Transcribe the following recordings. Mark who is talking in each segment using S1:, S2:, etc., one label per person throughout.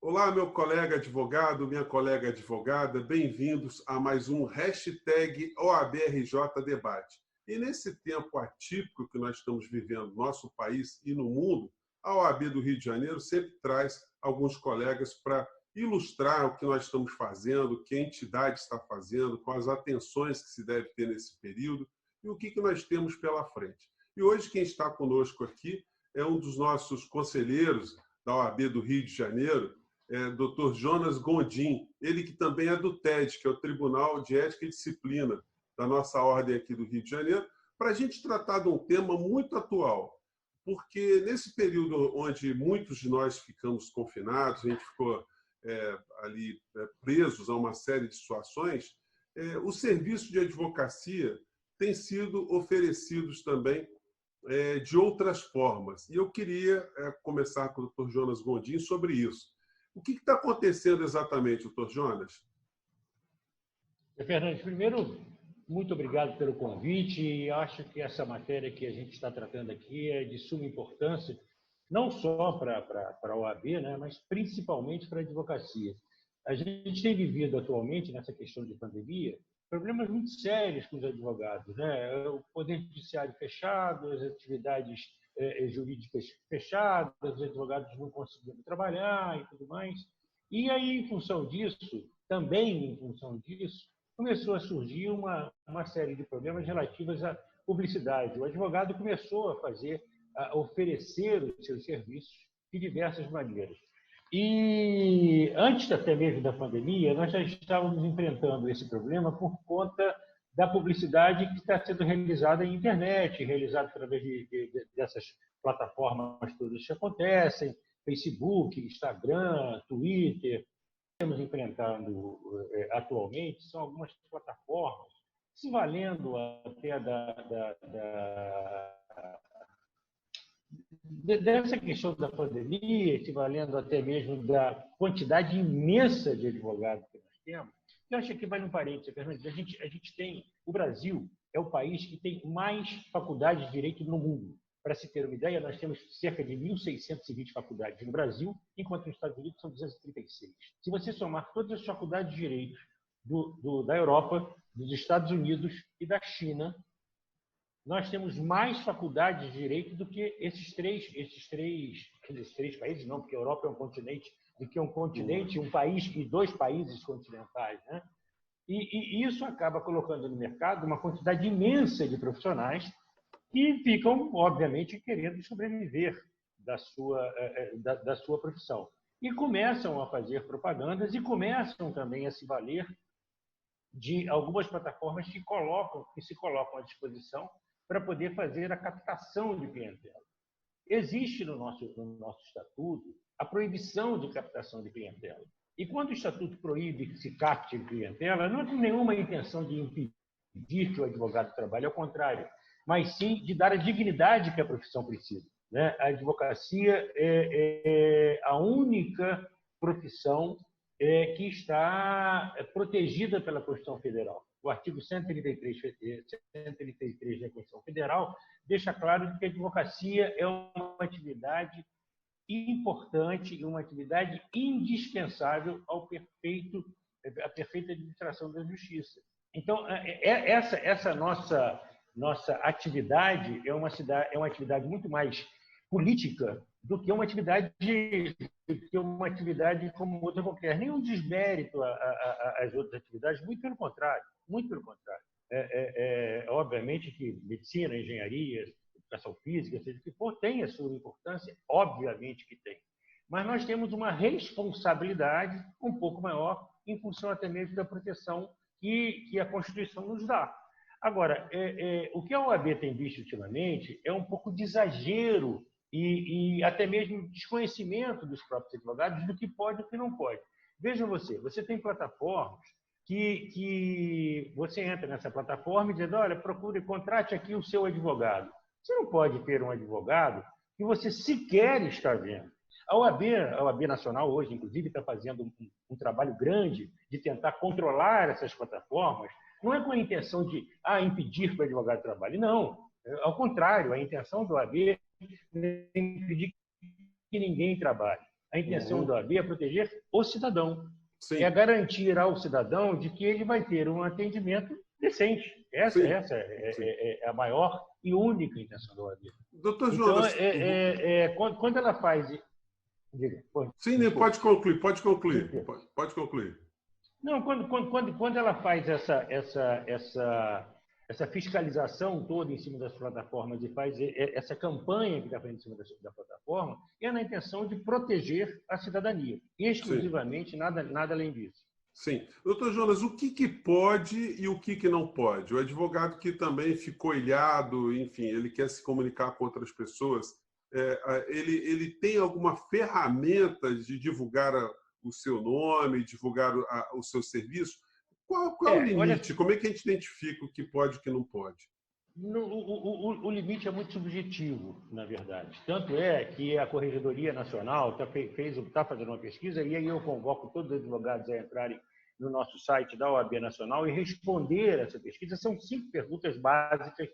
S1: Olá, meu colega advogado, minha colega advogada, bem-vindos a mais um hashtag OABRJ Debate. E nesse tempo atípico que nós estamos vivendo no nosso país e no mundo, a OAB do Rio de Janeiro sempre traz alguns colegas para ilustrar o que nós estamos fazendo, o que a entidade está fazendo, quais as atenções que se deve ter nesse período e o que nós temos pela frente. E hoje quem está conosco aqui é um dos nossos conselheiros da OAB do Rio de Janeiro, Dr. Jonas Gondim, ele que também é do TED, que é o Tribunal de Ética e Disciplina da nossa ordem aqui do Rio de Janeiro, para a gente tratar de um tema muito atual, porque nesse período onde muitos de nós ficamos confinados, a gente ficou ali presos a uma série de situações, o serviço de advocacia tem sido oferecidos também de outras formas. E eu queria começar com o Dr. Jonas Gondim sobre isso. O que está acontecendo exatamente, doutor Jonas?
S2: Fernandes, primeiro, muito obrigado pelo convite. E acho que essa matéria que a gente está tratando aqui é de suma importância, não só para a OAB, né, mas principalmente para a advocacia. A gente tem vivido atualmente, nessa questão de pandemia, problemas muito sérios com os advogados, né? O poder judiciário fechado, as atividades jurídicas fechadas, os advogados não conseguindo trabalhar e tudo mais. E aí, em função disso, também em função disso, começou a surgir uma série de problemas relativos à publicidade. O advogado começou a oferecer os seus serviços de diversas maneiras. E antes até mesmo da pandemia, nós já estávamos enfrentando esse problema por conta da publicidade que está sendo realizada em internet, realizada através dessas plataformas todas que acontecem, Facebook, Instagram, Twitter. Estamos enfrentando atualmente são algumas plataformas, se valendo até dessa questão da pandemia, se valendo até mesmo da quantidade imensa de advogados que nós temos. Eu acho que vai num parênteses, Fernandes, a gente tem, o Brasil é o país que tem mais faculdades de direito no mundo. Para se ter uma ideia, nós temos cerca de 1.620 faculdades no Brasil, enquanto nos Estados Unidos são 236. Se você somar todas as faculdades de direito da Europa, dos Estados Unidos e da China, nós temos mais faculdades de direito do que esses três países, não, porque a Europa é um continente, do que um continente, um país e dois países continentais, né? E isso acaba colocando no mercado uma quantidade imensa de profissionais que ficam, obviamente, querendo sobreviver da sua profissão. E começam a fazer propagandas e começam também a se valer de algumas plataformas que se colocam à disposição para poder fazer a captação de clientela. Existe no nosso estatuto a proibição de captação de clientela. E quando o estatuto proíbe que se capte clientela, não é com nenhuma intenção de impedir que o advogado trabalhe, ao contrário, mas sim de dar a dignidade que a profissão precisa, né? A advocacia é a única profissão que está protegida pela Constituição Federal. O artigo 133 da Constituição Federal deixa claro que a advocacia é uma atividade importante e uma atividade indispensável à perfeita administração da justiça. Então, essa nossa atividade é uma atividade muito mais política do que uma atividade como outra qualquer. Nenhum desmérito às outras atividades, muito pelo contrário, muito pelo contrário. Obviamente que medicina, engenharia, educação física, seja o que for, tem a sua importância, obviamente que tem. Mas nós temos uma responsabilidade um pouco maior em função até mesmo da proteção que a Constituição nos dá. Agora, o que a OAB tem visto ultimamente é um pouco de exagero e até mesmo desconhecimento dos próprios advogados do que pode e do que não pode. Veja você tem plataformas que você entra nessa plataforma e diz, olha, procure, contrate aqui o seu advogado. Você não pode ter um advogado que você sequer está vendo. A OAB Nacional hoje, inclusive, está fazendo um trabalho grande de tentar controlar essas plataformas, não é com a intenção de impedir que o advogado trabalhe, não. Ao contrário, a intenção da OAB é impedir que ninguém trabalhe. A intenção da OAB é proteger o cidadão.
S1: Sim.
S2: É garantir ao cidadão de que ele vai ter um atendimento decente. Essa é a maior e única intenção da OAB.
S1: Doutor Jonas...
S2: Então, quando ela faz... Diga,
S1: sim, pode concluir. Pode concluir.
S2: Não, quando ela faz essa fiscalização toda em cima das plataformas e faz essa campanha que está fazendo em cima da plataforma, é na intenção de proteger a cidadania. Exclusivamente, nada além disso.
S1: Sim. Doutor Jonas, o que pode e o que não pode? O advogado que também ficou ilhado, enfim, ele quer se comunicar com outras pessoas, ele tem alguma ferramenta de divulgar o seu nome, divulgar o seu serviço? Qual é o limite? Como é que a gente identifica o que pode e o que não pode?
S2: O limite é muito subjetivo, na verdade. Tanto é que a Corregedoria Nacional está fazendo uma pesquisa, e aí eu convoco todos os advogados a entrarem no nosso site da OAB Nacional e responder essa pesquisa. São 5 perguntas básicas,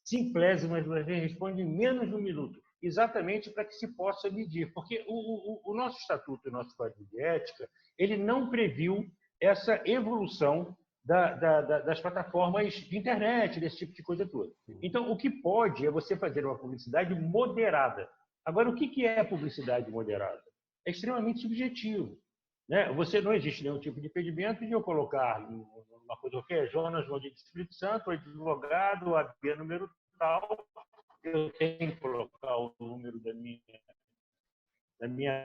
S2: simplésimas, mas responde em menos de 1 minuto, exatamente para que se possa medir. Porque o nosso estatuto, o nosso código de ética, ele não previu essa evolução das plataformas de internet, desse tipo de coisa toda. Então, o que pode é você fazer uma publicidade moderada. Agora, o que é publicidade moderada? É extremamente subjetivo. Né? Não existe nenhum tipo de impedimento de eu colocar uma coisa qualquer, Jonas Gondim de Espírito Santo, advogado, AB número tal, eu tenho que colocar o número da minha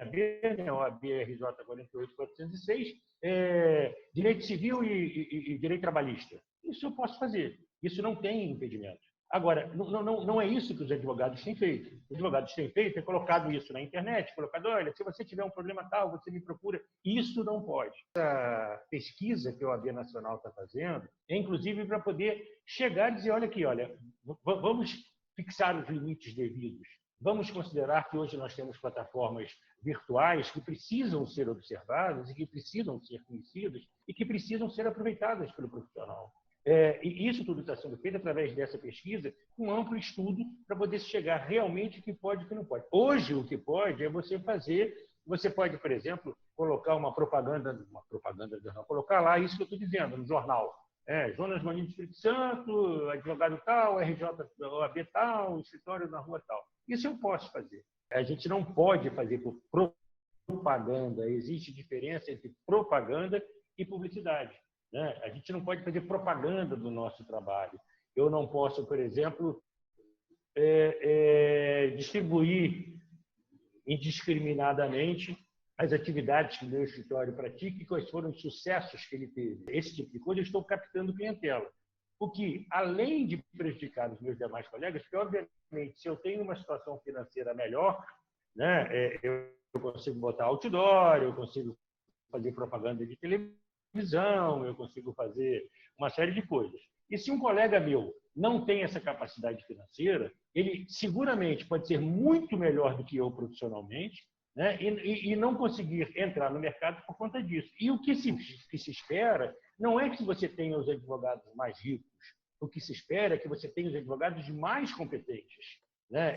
S2: AB, né, o ABRJ 48406, direito civil e direito trabalhista. Isso eu posso fazer. Isso não tem impedimento. Agora, não é isso que os advogados têm feito. Os advogados têm feito é colocado isso na internet, colocado, olha, se você tiver um problema tal, você me procura. Isso não pode. Essa pesquisa que a OAB Nacional está fazendo é, inclusive, para poder chegar e dizer, olha aqui, vamos fixar os limites devidos. Vamos considerar que hoje nós temos plataformas virtuais que precisam ser observadas e que precisam ser conhecidas e que precisam ser aproveitadas pelo profissional. E isso tudo está sendo feito através dessa pesquisa, com um amplo estudo para poder chegar realmente o que pode e o que não pode. Hoje, o que pode é você pode, por exemplo, colocar colocar lá isso que eu estou dizendo, no jornal. Jonas Gondim de Espírito Santo, advogado tal, RJ, OAB tal, escritório na rua tal. Isso eu posso fazer. A gente não pode fazer por propaganda. Existe diferença entre propaganda e publicidade. Né? A gente não pode fazer propaganda do nosso trabalho. Eu não posso, por exemplo, distribuir indiscriminadamente as atividades que o meu escritório pratica e quais foram os sucessos que ele teve. Esse tipo de coisa eu estou captando clientela. O que, além de prejudicar os meus demais colegas, porque, obviamente, se eu tenho uma situação financeira melhor, né, eu consigo botar outdoor, eu consigo fazer propaganda de televisão, eu consigo fazer uma série de coisas. E se um colega meu não tem essa capacidade financeira, ele seguramente pode ser muito melhor do que eu profissionalmente, né, e não conseguir entrar no mercado por conta disso. E o que se espera não é que você tenha os advogados mais ricos. O que se espera é que você tenha os advogados mais competentes, né?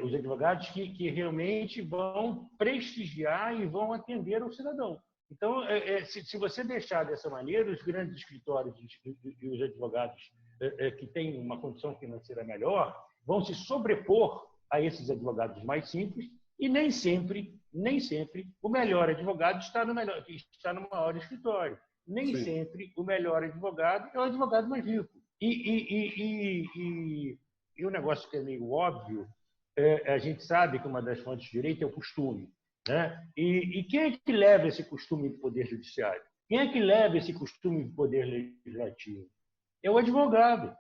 S2: Os advogados que realmente vão prestigiar e vão atender ao cidadão. Então, se você deixar dessa maneira, os grandes escritórios e os advogados que têm uma condição financeira melhor vão se sobrepor a esses advogados mais simples e nem sempre o melhor advogado está no maior escritório. Nem
S1: Sim.
S2: sempre o melhor advogado é o advogado mais rico. E o negócio que é meio óbvio, a gente sabe que uma das fontes de direito é o costume. Né? E quem é que leva esse costume do Poder Judiciário? Quem é que leva esse costume do Poder Legislativo? É o advogado.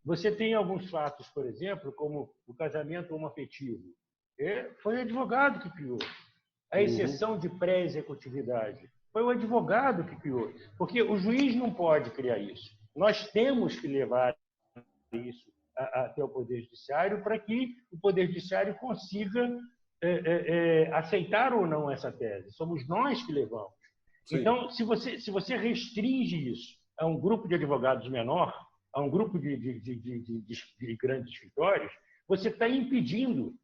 S2: Você tem alguns fatos, por exemplo, como o casamento homoafetivo. Foi o advogado que criou. A exceção de pré-executividade. Foi o advogado que criou. Porque o juiz não pode criar isso. Nós temos que levar isso até o Poder Judiciário para que o Poder Judiciário consiga aceitar ou não essa tese. Somos nós que levamos. Sim. Então, se você restringe isso a um grupo de advogados menor, a um grupo de grandes escritórios, você está impedindo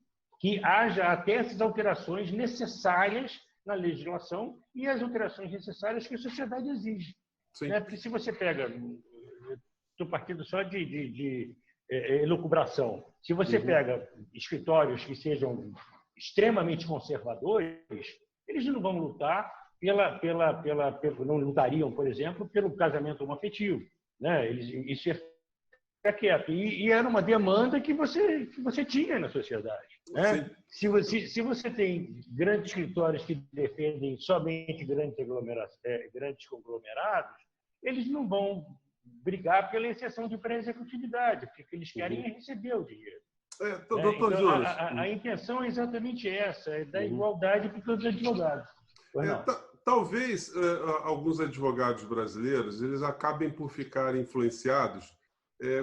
S2: que haja até essas alterações necessárias na legislação e as alterações necessárias que a sociedade exige. Né? Porque se você pega, estou partindo só de elucubração, se você pega escritórios que sejam extremamente conservadores, eles não vão lutar não lutariam, por exemplo, pelo casamento homoafetivo, né? Isso é quieto. E era uma demanda que você tinha na sociedade. Né? Se você tem grandes escritórios que defendem somente grandes conglomerados, eles não vão brigar pela exceção de pré-executividade, porque o que eles querem é receber o dinheiro.
S1: Doutor
S2: então,
S1: Jonas,
S2: a intenção é exatamente essa, é dar igualdade para todos os advogados.
S1: Talvez alguns advogados brasileiros eles acabem por ficar influenciados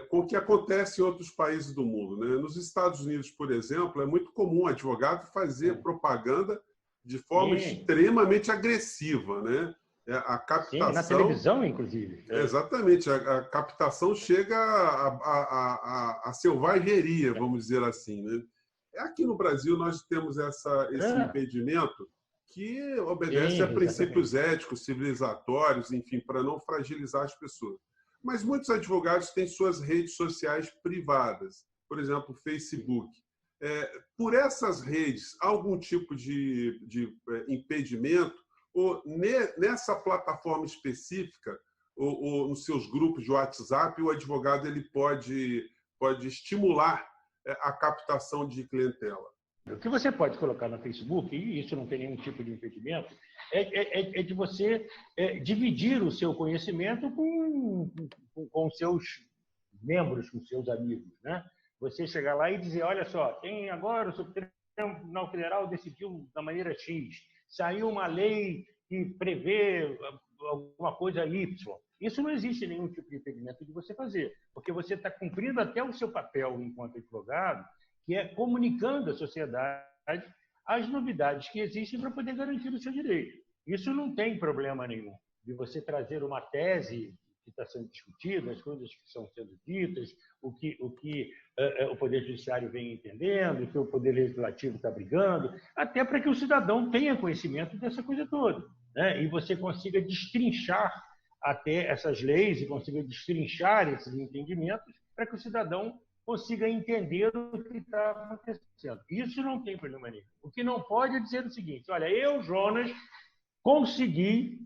S1: com o que acontece em outros países do mundo. Né? Nos Estados Unidos, por exemplo, é muito comum o advogado fazer propaganda de forma extremamente agressiva. Né? A captação,
S2: sim, na televisão, inclusive.
S1: Exatamente. A captação chega a selvageria, vamos dizer assim. Né? Aqui no Brasil, nós temos esse impedimento que obedece a princípios éticos, civilizatórios, enfim, para não fragilizar as pessoas. Mas muitos advogados têm suas redes sociais privadas, por exemplo, o Facebook. Por essas redes, há algum tipo de impedimento? Ou nessa plataforma específica, ou nos seus grupos de WhatsApp, o advogado ele pode estimular a captação de clientela?
S2: O que você pode colocar no Facebook, e isso não tem nenhum tipo de impedimento, é de você dividir o seu conhecimento com seus membros, com seus amigos. Né? Você chegar lá e dizer, olha só, tem agora o Supremo Tribunal Federal decidiu da maneira X, saiu uma lei que prevê alguma coisa Y. Isso não existe nenhum tipo de impedimento de você fazer, porque você está cumprindo até o seu papel enquanto advogado, que é comunicando à sociedade as novidades que existem para poder garantir o seu direito. Isso não tem problema nenhum de você trazer uma tese que está sendo discutida, as coisas que estão sendo ditas, o que o Poder Judiciário vem entendendo, o que o Poder Legislativo está brigando, até para que o cidadão tenha conhecimento dessa coisa toda, né? E você consiga destrinchar até essas leis e consiga destrinchar esses entendimentos para que o cidadão consiga entender o que está acontecendo. Isso não tem problema nenhum. O que não pode é dizer o seguinte, olha, eu, Jonas, consegui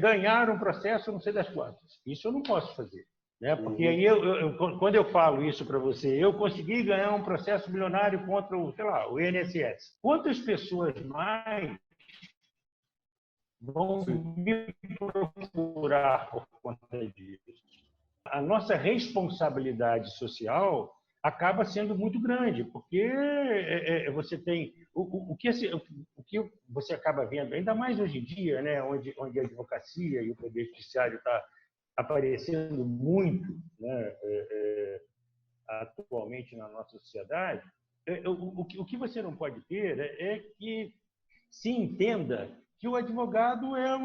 S2: ganhar um processo não sei das quantas. Isso eu não posso fazer. Né? Porque aí, quando eu falo isso para você, eu consegui ganhar um processo milionário contra o INSS. Quantas pessoas mais vão me procurar por conta disso? A nossa responsabilidade social acaba sendo muito grande, porque você tem o que você acaba vendo, ainda mais hoje em dia, né, onde a advocacia e o Poder Judiciário está aparecendo muito, né, atualmente na nossa sociedade, o que você não pode ter é que se entenda que o advogado é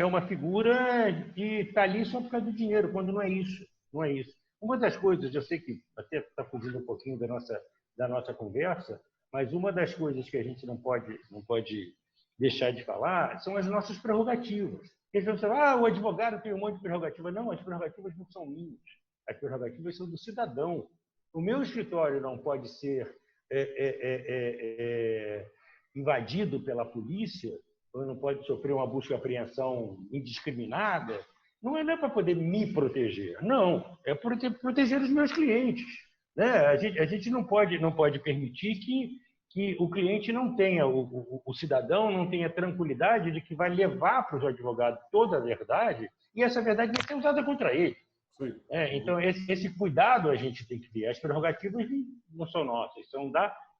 S2: uma figura que está ali só por causa do dinheiro, quando não é isso. Não é isso. Uma das coisas, eu sei que até está fugindo um pouquinho da nossa conversa, mas uma das coisas que a gente não pode deixar de falar são as nossas prerrogativas. Eles vão falar, o advogado tem um monte de prerrogativa. Não, as prerrogativas não são minhas. As prerrogativas são do cidadão. O meu escritório não pode ser invadido pela polícia, ou não pode sofrer uma busca e apreensão indiscriminada, não é para poder me proteger, não, é para proteger os meus clientes. Né? A gente não pode permitir que o cliente não tenha, o cidadão não tenha tranquilidade de que vai levar para os advogados toda a verdade e essa verdade vai ser usada contra ele. Então, esse cuidado a gente tem que ter. As prerrogativas não são nossas, são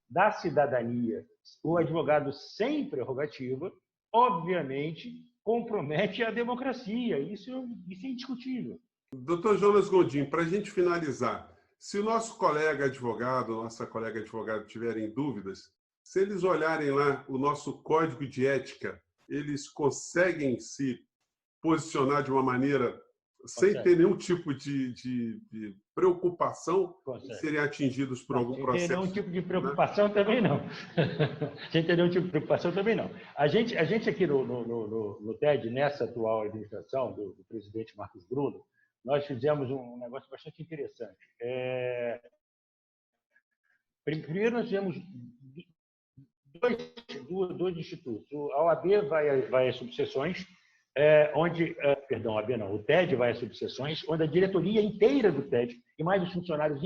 S2: da cidadania. O advogado sem prerrogativa, obviamente, compromete a democracia. Isso é indiscutível.
S1: Doutor Jonas Gondim, para a gente finalizar, se o nosso colega advogado, nossa colega advogada tiverem dúvidas, se eles olharem lá o nosso código de ética, eles conseguem se posicionar de uma maneira sem ter nenhum tipo de preocupação em
S2: Consegue.
S1: serem atingidos por algum processo.
S2: Sem ter nenhum tipo de preocupação, né? Também não. Sem ter nenhum tipo de preocupação também não. A gente aqui no TED, nessa atual administração do presidente Marcos Bruno, nós fizemos um negócio bastante interessante. Primeiro, nós tivemos dois institutos. A OAB vai às subseções, o TED vai às subseções, onde a diretoria inteira do TED e mais os funcionários,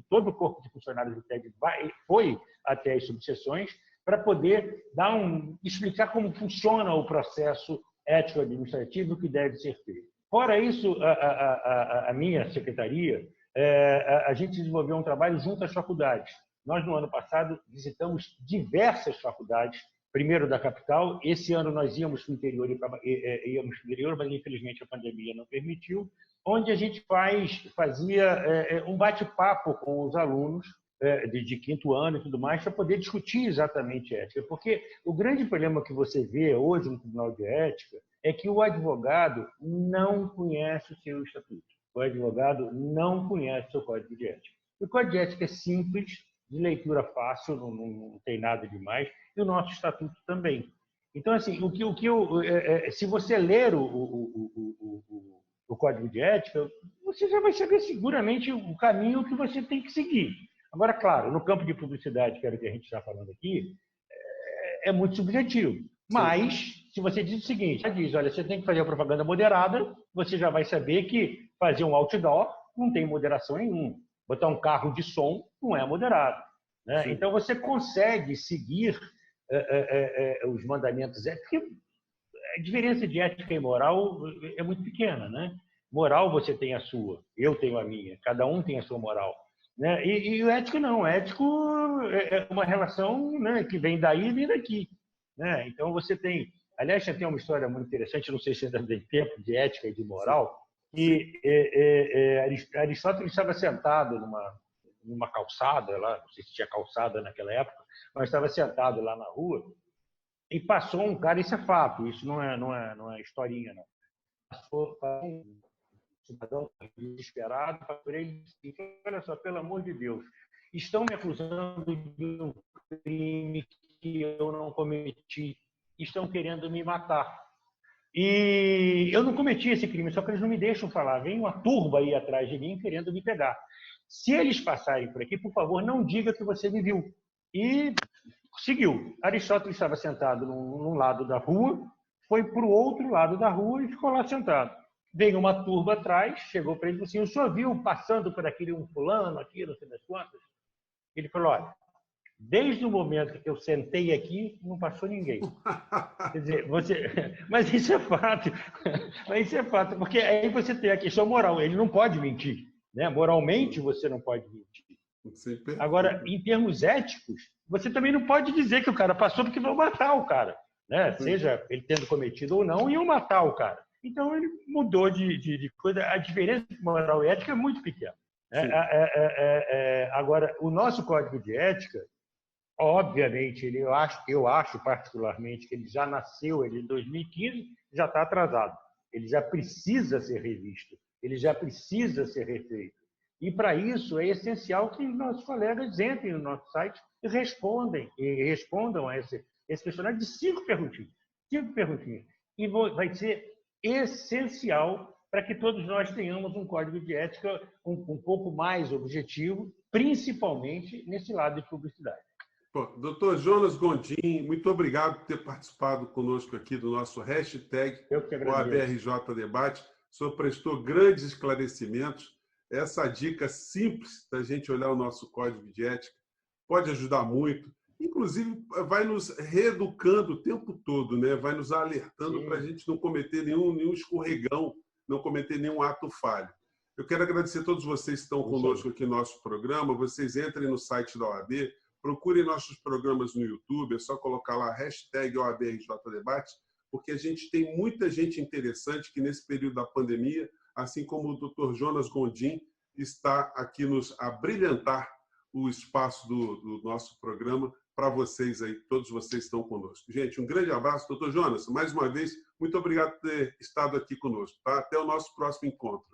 S2: todo o corpo de funcionários do TED foi até as subseções para poder explicar como funciona o processo ético-administrativo que deve ser feito. Fora isso, a minha secretaria, a gente desenvolveu um trabalho junto às faculdades. Nós, no ano passado, visitamos diversas faculdades, primeiro da capital. Esse ano nós íamos para o interior, mas infelizmente a pandemia não permitiu, onde a gente fazia um bate-papo com os alunos de quinto ano e tudo mais, para poder discutir exatamente ética. Porque o grande problema que você vê hoje no Tribunal de Ética é que o advogado não conhece o seu estatuto. O advogado não conhece o seu código de ética. O código de ética é simples, de leitura fácil, não tem nada demais, e o nosso estatuto também. Então, assim, se você ler o Código de Ética, você já vai saber seguramente o caminho que você tem que seguir. Agora, claro, no campo de publicidade, que era o que a gente está falando aqui, é muito subjetivo. Mas, se você diz o seguinte, olha, você tem que fazer a propaganda moderada, você já vai saber que fazer um outdoor não tem moderação nenhuma. Botar um carro de som não é moderado, né? Então, você consegue seguir os mandamentos éticos. A diferença de ética e moral é muito pequena, né? Moral você tem a sua, eu tenho a minha, cada um tem a sua moral, né? E o ético não. O ético é uma relação, né, que vem daí e vem daqui, né? Então, você tem... Aliás, já tem uma história muito interessante, não sei se ainda tem tempo, de ética e de moral, que Aristóteles estava sentado numa calçada, lá, não sei se tinha calçada naquela época, mas estava sentado lá na rua, e passou um cara, isso é fato, isso não é historinha, não. Passou um cidadão desesperado para ele e disse: olha só, pelo amor de Deus, estão me acusando de um crime que eu não cometi, estão querendo me matar. E eu não cometi esse crime, só que eles não me deixam falar. Vem uma turba aí atrás de mim querendo me pegar. Se eles passarem por aqui, por favor, não diga que você me viu. E seguiu. Aristóteles estava sentado num lado da rua, foi para o outro lado da rua e ficou lá sentado. Veio uma turba atrás, chegou para ele e disse assim: o senhor viu passando por aquele um fulano aqui, não sei das quantas? Ele falou: olha, desde o momento que eu sentei aqui, não passou ninguém. Quer dizer, mas isso é fato. Mas isso é fato, porque aí você tem a questão moral. Ele não pode mentir, né? Moralmente, você não pode mentir. Agora, em termos éticos, você também não pode dizer que o cara passou porque vão matar o cara, né? Seja ele tendo cometido ou não, iam matar o cara. Então, ele mudou de coisa. A diferença de moral e ética é muito pequena. Agora, o nosso código de ética, obviamente, eu acho particularmente que ele já nasceu em 2015, já está atrasado. Ele já precisa ser revisto, ele já precisa ser refeito. E, para isso, é essencial que nossos colegas entrem no nosso site e respondam a esse questionário de 5 perguntinhas. 5 perguntinhas. E vai ser essencial para que todos nós tenhamos um código de ética um pouco mais objetivo, principalmente nesse lado de publicidade.
S1: Doutor Jonas Gondim, muito obrigado por ter participado conosco aqui do nosso hashtag OABRJ Debate. O senhor prestou grandes esclarecimentos. Essa dica simples da gente olhar o nosso código de ética pode ajudar muito. Inclusive, vai nos reeducando o tempo todo, né? Vai nos alertando para a gente não cometer nenhum escorregão, não cometer nenhum ato falho. Eu quero agradecer a todos vocês que estão conosco aqui no nosso programa. Vocês entrem no site da OAB, procurem nossos programas no YouTube, é só colocar lá hashtag OABRJDebate, porque a gente tem muita gente interessante que nesse período da pandemia, assim como o Dr. Jonas Gondim, está aqui a brilhantar o espaço do nosso programa para vocês aí, todos vocês estão conosco. Gente, um grande abraço, doutor Jonas. Mais uma vez, muito obrigado por ter estado aqui conosco. Tá? Até o nosso próximo encontro.